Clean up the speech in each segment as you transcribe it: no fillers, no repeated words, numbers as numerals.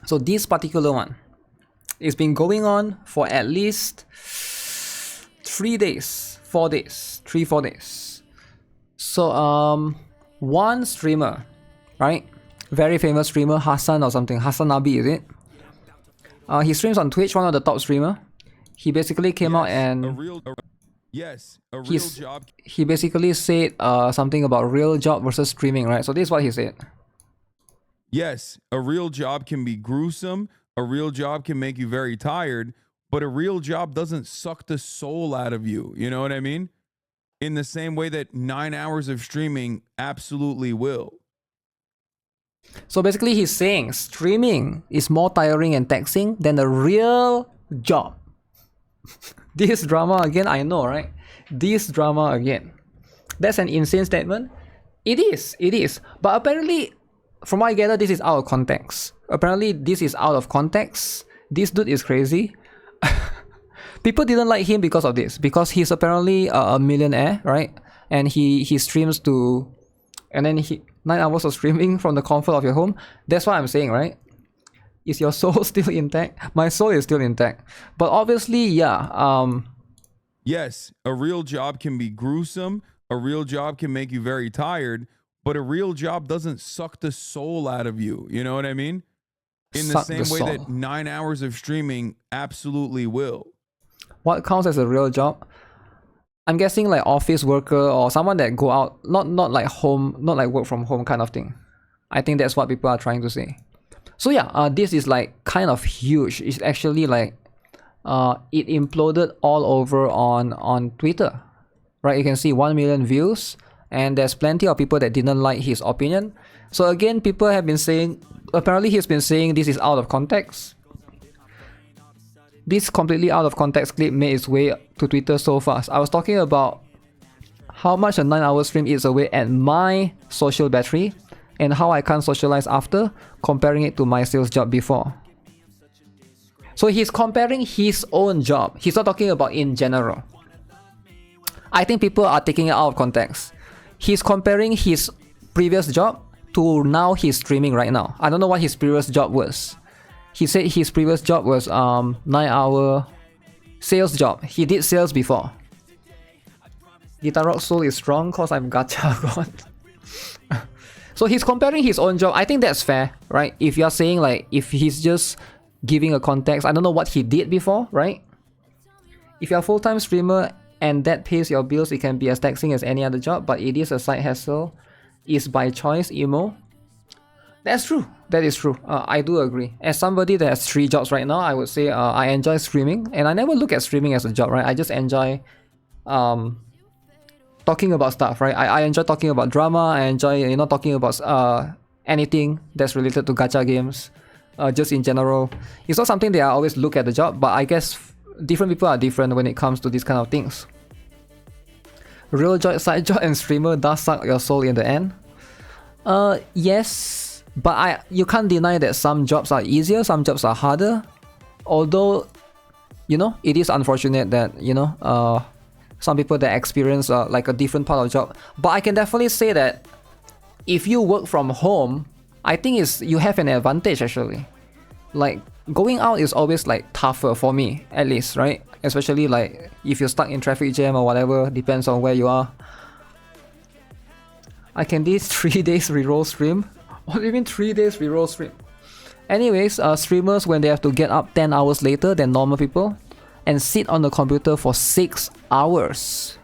So this particular one, it's been going on for at least 3 days, 4 days, 3-4 days. So one streamer, right? Very famous streamer, Hassan or something, Hassan Nabi, is it? He streams on Twitch, one of the top streamer. He basically came out and he basically said something about real job versus streaming, right? So this is what he said. Yes, a real job can be gruesome. A real job can make you very tired, but a real job doesn't suck the soul out of you. You know what I mean? In the same way that 9 hours of streaming absolutely will. So basically he's saying streaming is more tiring and taxing than a real job. This drama again, I know, right? This drama again. That's an insane statement. It is. But apparently, from what I gather, this is out of context. Apparently, this is out of context. This dude is crazy. People didn't like him because of this. Because he's apparently a millionaire, right? And he streams to... And then 9 hours of streaming from the comfort of your home. That's what I'm saying, right? Is your soul still intact? My soul is still intact. But obviously, yeah. Yes, a real job can be gruesome. A real job can make you very tired. But a real job doesn't suck the soul out of you. You know what I mean? In the same way that 9 hours of streaming absolutely will. What counts as a real job? I'm guessing like office worker or someone that go out, not like home, not like work from home kind of thing. I think that's what people are trying to say. So yeah, this is like kind of huge. It's actually like it imploded all over on Twitter, right? You can see 1 million views, and there's plenty of people that didn't like his opinion. So again, people have been saying, apparently he's been saying this is out of context. This completely out of context clip made its way to Twitter so fast. I was talking about how much a 9-hour stream eats away at my social battery and how I can't socialize after, comparing it to my sales job before. So he's comparing his own job. He's not talking about in general. I think people are taking it out of context. He's comparing his previous job to now he's streaming right now. I don't know what his previous job was. He said his previous job was 9-hour sales job. He did sales before. GuitarRock soul is strong cause I'm Gacha god. So he's comparing his own job. I think that's fair, right? If you're saying like, if he's just giving a context, I don't know what he did before, right? If you're a full-time streamer and that pays your bills, it can be as taxing as any other job, but it is a side hustle. Is by choice, emo. That's true. That is true. I do agree. As somebody that has 3 jobs right now, I would say I enjoy streaming, and I never look at streaming as a job, right? I just enjoy talking about stuff, right? I enjoy talking about drama. I enjoy, talking about anything that's related to gacha games, just in general. It's not something that I always look at the job, but I guess different people are different when it comes to these kind of things. Real job, side job, and streamer does suck your soul in the end. Yes, but you can't deny that some jobs are easier, some jobs are harder. Although, it is unfortunate that some people that experience like a different part of job. But I can definitely say that if you work from home, I think you have an advantage actually. Like going out is always like tougher for me, at least, right? Especially like if you're stuck in traffic jam or whatever, depends on where you are. I can do 3 days reroll stream. What do you mean 3 days reroll stream? Anyways, streamers, when they have to get up 10 hours later than normal people and sit on the computer for 6 hours.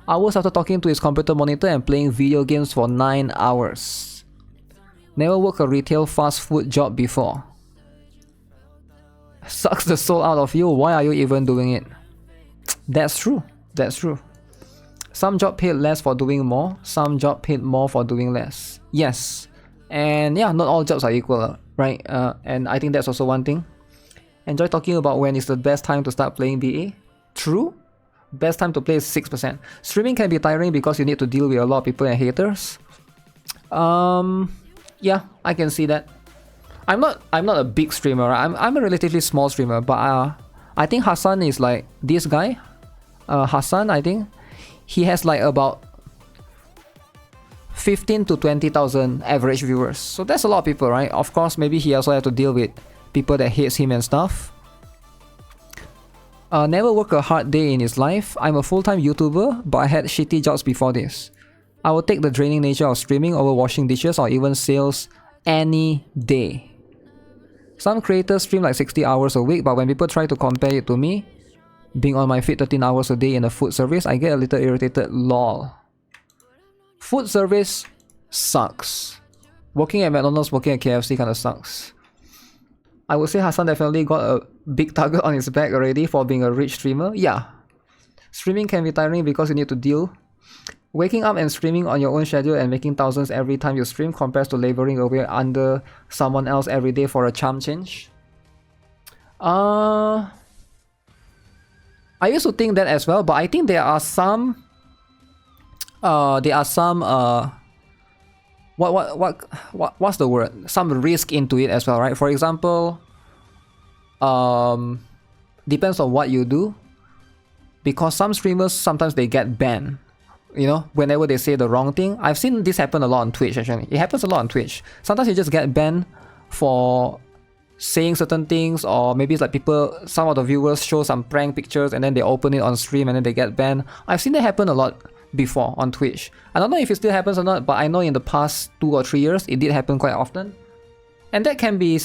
Hours after talking to his computer monitor and playing video games for 9 hours. Never worked a retail fast food job before. Sucks the soul out of you. Why are you even doing it? That's true. That's true. Some job paid less for doing more. Some job paid more for doing less. Yes. And yeah, not all jobs are equal, right? And I think that's also one thing. Enjoy talking about when is the best time to start playing BA. True. Best time to play is 6%. Streaming can be tiring because you need to deal with a lot of people and haters. Yeah, I can see that. I'm not a big streamer. I'm a relatively small streamer, but I think Hassan is like this guy. Hassan, I think he has like about 15 to 20,000 average viewers. So that's a lot of people, right? Of course, maybe he also have to deal with people that hates him and stuff. Never work a hard day in his life. I'm a full-time YouTuber, but I had shitty jobs before this. I will take the draining nature of streaming over washing dishes or even sales any day. Some creators stream like 60 hours a week, but when people try to compare it to me, being on my feet 13 hours a day in a food service, I get a little irritated. Lol. Food service sucks. Working at McDonald's, working at KFC kinda sucks. I would say Hassan definitely got a big target on his back already for being a rich streamer. Yeah. Streaming can be tiring because you need to deal. Waking up and streaming on your own schedule and making thousands every time you stream compares to laboring away under someone else every day for a charm change. I used to think that as well, but I think there are some what's the word? Some risk into it as well, right? For example, depends on what you do, because some streamers sometimes they get banned, you know, whenever they say the wrong thing. I've seen this happen a lot on Twitch. Actually, it happens a lot on Twitch. Sometimes you just get banned for saying certain things, or maybe it's like some of the viewers show some prank pictures and then they open it on stream and then they get banned. I've seen that happen a lot before on Twitch. I don't know if it still happens or not, but I know in the past 2 or 3 years it did happen quite often, and that can be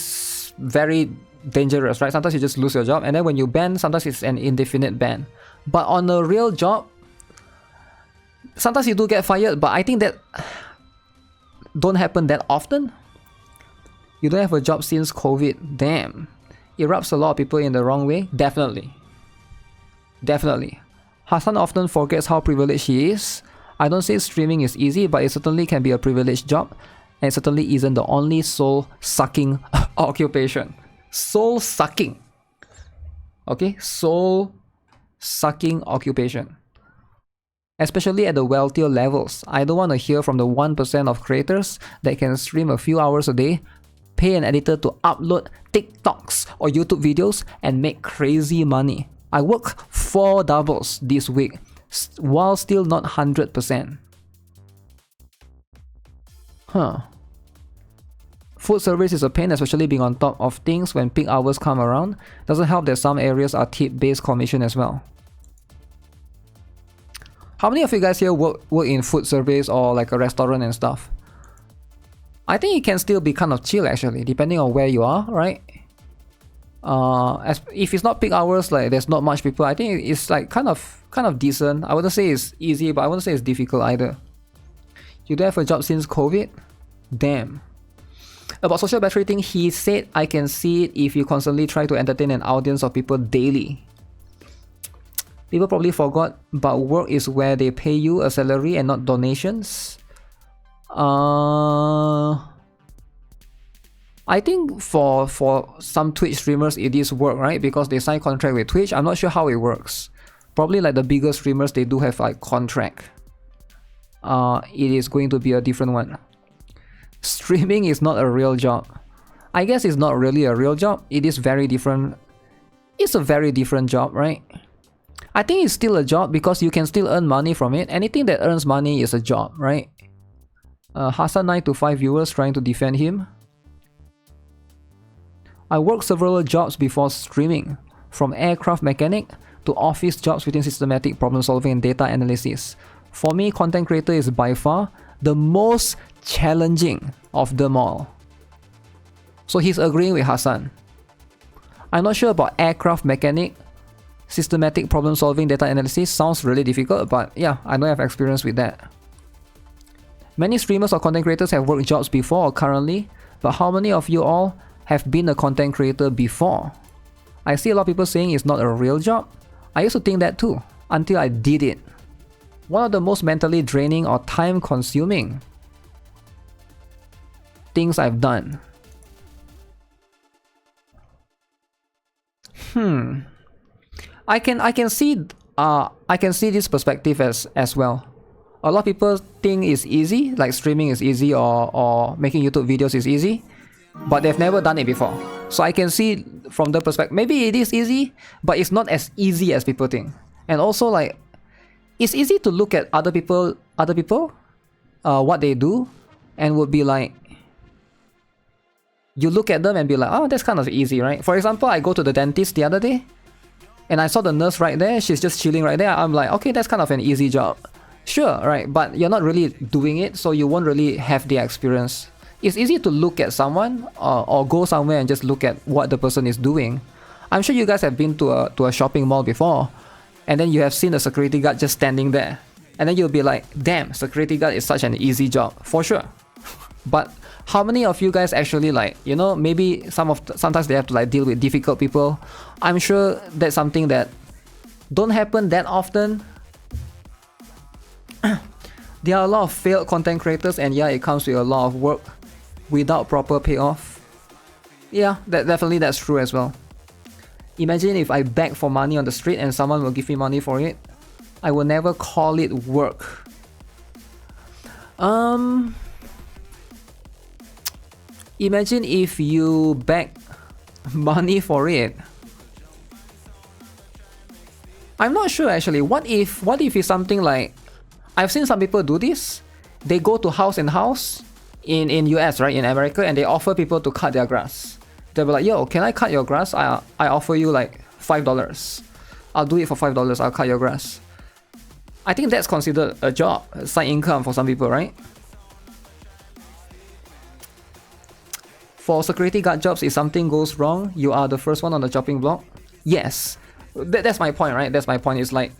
very dangerous, right? Sometimes you just lose your job, and then when you ban, sometimes it's an indefinite ban. But on a real job, sometimes you do get fired, but I think that don't happen that often. You don't have a job since COVID. Damn. It rubs a lot of people in the wrong way. Definitely. Hassan often forgets how privileged he is. I don't say streaming is easy, but it certainly can be a privileged job, and it certainly isn't the only soul-sucking occupation. Soul-sucking. Okay? Soul-sucking occupation. Especially at the wealthier levels. I don't want to hear from the 1% of creators that can stream a few hours a day, pay an editor to upload TikToks or YouTube videos, and make crazy money. I work 4 doubles this week while still not 100%. Food service is a pain, especially being on top of things when peak hours come around. Doesn't help that some areas are tip-based commission as well. How many of you guys here work in food service or like a restaurant and stuff? I think it can still be kind of chill actually, depending on where you are, right? If it's not peak hours, like there's not much people, I think it's like kind of decent. I wouldn't say it's easy, but I wouldn't say it's difficult either. You don't have a job since COVID? Damn. About social battery thing, he said I can see it if you constantly try to entertain an audience of people daily. People probably forgot, but work is where they pay you a salary and not donations. I think for some Twitch streamers it is work, right? Because they sign contract with Twitch. I'm not sure how it works. Probably like the bigger streamers, they do have like contract. It is going to be a different one. Streaming is not a real job. I guess it's not really a real job. It is very different. It's a very different job, right? I think it's still a job because you can still earn money from it. Anything that earns money is a job, right? Hassan 9 to 5 viewers trying to defend him. I worked several jobs before streaming, from aircraft mechanic to office jobs within systematic problem solving and data analysis. For me, content creator is by far the most challenging of them all. So he's agreeing with Hassan. I'm not sure about aircraft mechanic. Systematic problem solving, data analysis sounds really difficult, but yeah, I don't have experience with that. Many streamers or content creators have worked jobs before or currently, but how many of you all have been a content creator before? I see a lot of people saying it's not a real job. I used to think that too, until I did it. One of the most mentally draining or time consuming things I've done. I can see this perspective as well. A lot of people think it's easy, like streaming is easy or making YouTube videos is easy, but they've never done it before. So I can see from the perspective, maybe it is easy, but it's not as easy as people think. And also like, it's easy to look at other people what they do and would be like, you look at them and be like, oh, that's kind of easy, right? For example, I go to the dentist the other day and I saw the nurse right there, she's just chilling right there. I'm like, okay, that's kind of an easy job. Sure, right? But you're not really doing it, so you won't really have the experience. It's easy to look at someone or go somewhere and just look at what the person is doing. I'm sure you guys have been to a shopping mall before, and then you have seen the security guard just standing there. And then you'll be like, damn, security guard is such an easy job, for sure. But how many of you guys actually like, you know, maybe sometimes they have to like deal with difficult people. I'm sure that's something that don't happen that often. There are a lot of failed content creators, and yeah, it comes with a lot of work without proper payoff. Yeah, that's true as well. Imagine if I beg for money on the street and someone will give me money for it. I will never call it work. Imagine if you beg money for it. I'm not sure actually. What if it's something like, I've seen some people do this. They go to house and house in US, right, in America, and they offer people to cut their grass. They'll be like, yo, can I cut your grass? I offer you like $5. I'll do it for $5. I'll cut your grass. I think that's considered a job, a side income for some people, right? For security guard jobs, if something goes wrong, you are the first one on the chopping block. Yes, that's my point, right? That's my point. It's like,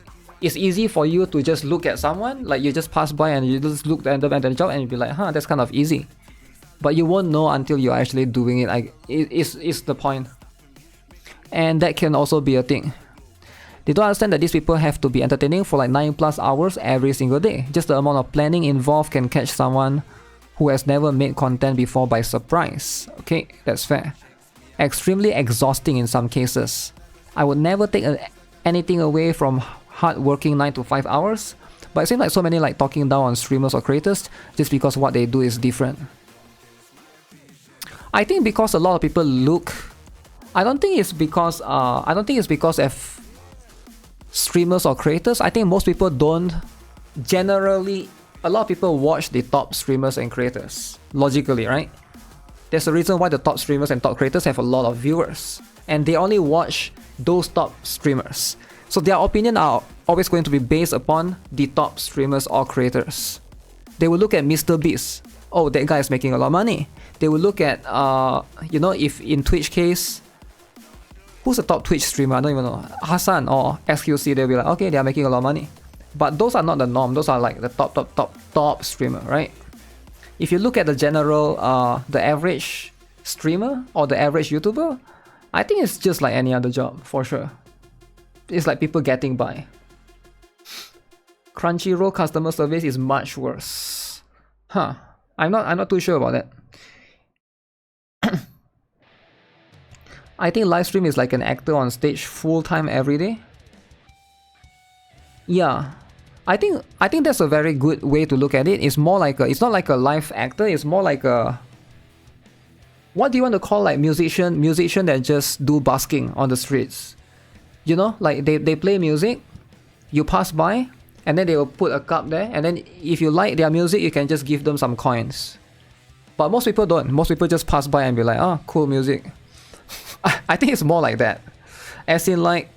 it's easy for you to just look at someone, like you just pass by and you just look at the job and you'll be like, huh, that's kind of easy. But you won't know until you're actually doing it. It's the point. And that can also be a thing. They don't understand that these people have to be entertaining for like 9+ hours every single day. Just the amount of planning involved can catch someone who has never made content before by surprise. Okay, that's fair. Extremely exhausting in some cases. I would never take anything away from hard working 9 to 5 hours, but it seems like so many like talking down on streamers or creators just because what they do is different. I think because a lot of people look, I don't think it's because of streamers or creators. I think most people don't generally, a lot of people watch the top streamers and creators, logically, right? There's a reason why the top streamers and top creators have a lot of viewers, and they only watch those top streamers. So their opinion are always going to be based upon the top streamers or creators. They will look at Mr. Beast. Oh, that guy is making a lot of money. They will look at, you know, if in Twitch case, who's the top Twitch streamer? I don't even know. Hassan or SQC, they'll be like, okay, they are making a lot of money. But those are not the norm. Those are like the top streamer, right? If you look at the general, the average streamer or the average YouTuber, I think it's just like any other job, for sure. It's like people getting by. Crunchyroll customer service is much worse. Huh. I'm not too sure about that. I think live stream is like an actor on stage full-time every day. Yeah. I think that's a very good way to look at it. It's more like it's not like a live actor, it's more like a, what do you want to call, like musician that just do busking on the streets. You know, like they play music, you pass by, and then they will put a cup there, and then if you like their music, you can just give them some coins. But most people don't. Most people just pass by and be like, oh, cool music. I think it's more like that. As in, like,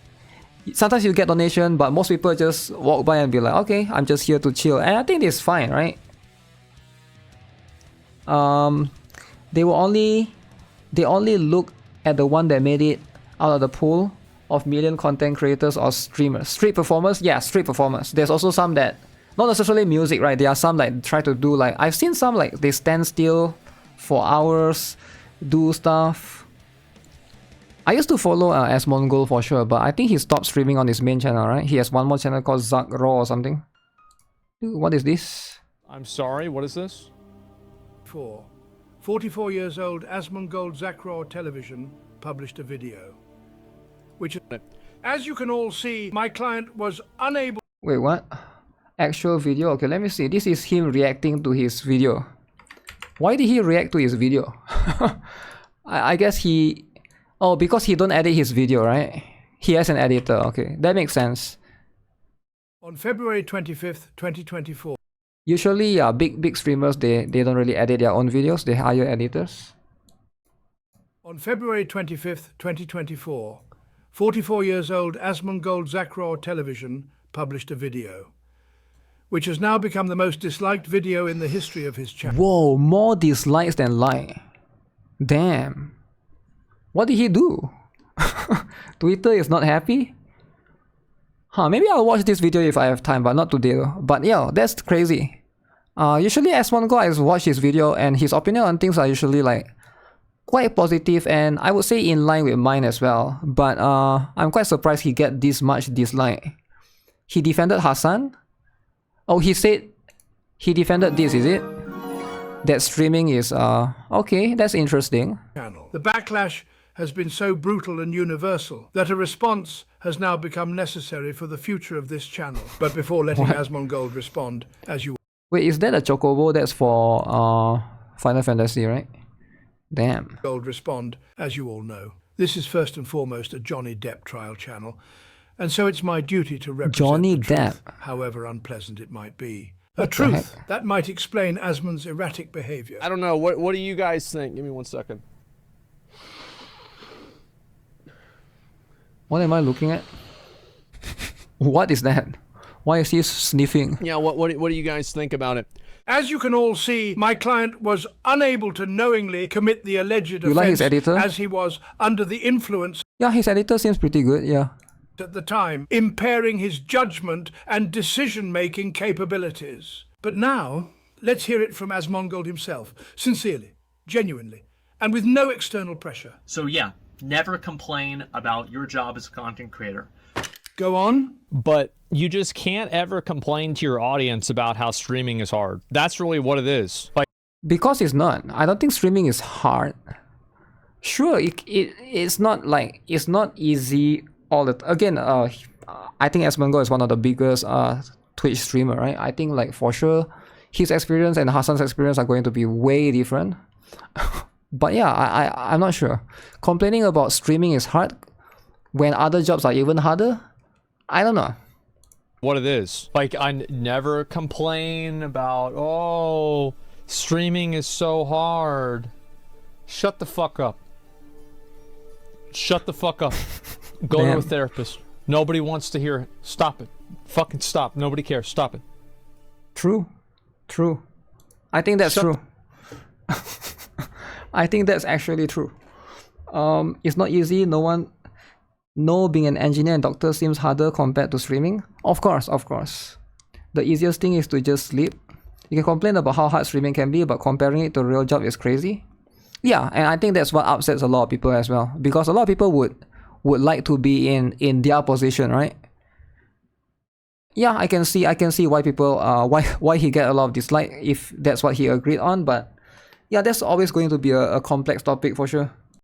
sometimes you get donation, but most people just walk by and be like, okay, I'm just here to chill. And I think it's fine, right? They only look at the one that made it out of the pool of million content creators or streamers. Street performers? Yeah, street performers. There's also some that, not necessarily music, right? There are some like try to do like, I've seen some like they stand still for hours, do stuff. I used to follow Asmongold for sure, but I think he stopped streaming on his main channel, right? He has one more channel called Zuck Raw or something. Dude, what is this? I'm sorry, what is this? 44 years old Asmongold Zakraw Television published a video, which, as you can all see, my client was unable. Wait, what? Actual video? Okay, let me see. This is him reacting to his video. Why did he react to his video? I guess he... Oh, because he don't edit his video, right? He has an editor. Okay, that makes sense. On February 25th, 2024. Usually, yeah, big streamers, they don't really edit their own videos. They hire editors. On February 25th, 2024, 44 years old Asmongold Zakraw Television published a video, which has now become the most disliked video in the history of his channel. Whoa, more dislikes than like. Damn. What did he do? Twitter is not happy? Huh, maybe I'll watch this video if I have time, but not today though. But yeah, that's crazy. Usually Asmongold, I watch his video and his opinion on things are usually like quite positive and I would say in line with mine as well. But I'm quite surprised he get this much dislike. He defended Hassan. Oh, he said he defended this, is it? That streaming is okay, that's interesting. The backlash has been so brutal and universal that a response has now become necessary for the future of this channel. But before letting Asmongold respond, as you Wait, is that a chocobo that's for Final Fantasy, right? Damn. Gold respond, as you all know, this is first and foremost a Johnny Depp trial channel, and so it's my duty to represent Johnny the truth, Depp. however unpleasant it might be. A truth that might explain Asmon's erratic behavior. I don't know. What do you guys think? Give me 1 second. What am I looking at? What is that? Why is he sniffing? Yeah, what do you guys think about it? As you can all see, my client was unable to knowingly commit the alleged offense like his editor? as he was under the influence Yeah, his editor seems pretty good, yeah. at the time, impairing his judgment and decision-making capabilities. But now, let's hear it from Asmongold himself, sincerely, genuinely, and with no external pressure. So yeah, never complain about your job as a content creator. Go on. But you just can't ever complain to your audience about how streaming is hard. That's really what it is. Like, Because it's not. I don't think streaming is hard. Sure, it's not like, it's not easy all the again, I think Asmongold is one of the biggest Twitch streamer, right? I think like for sure his experience and Hassan's experience are going to be way different. But yeah, I'm not sure. Complaining about streaming is hard when other jobs are even harder. I don't know. what it is. Like, I never complain about, oh, streaming is so hard. Shut the fuck up. Shut the fuck up. Go to a therapist. Nobody wants to hear it. Stop it. Fucking stop. Nobody cares. Stop it. True. True. I think that's true. I think that's actually true. It's not easy. No, being an engineer and doctor seems harder compared to streaming. Of course. The easiest thing is to just sleep. You can complain about how hard streaming can be, but comparing it to a real job is crazy. Yeah, and I think that's what upsets a lot of people as well. Because a lot of people would like to be in their position, right? Yeah, I can see why people why he get a lot of dislike if that's what he agreed on, but yeah, that's always going to be a complex topic for sure.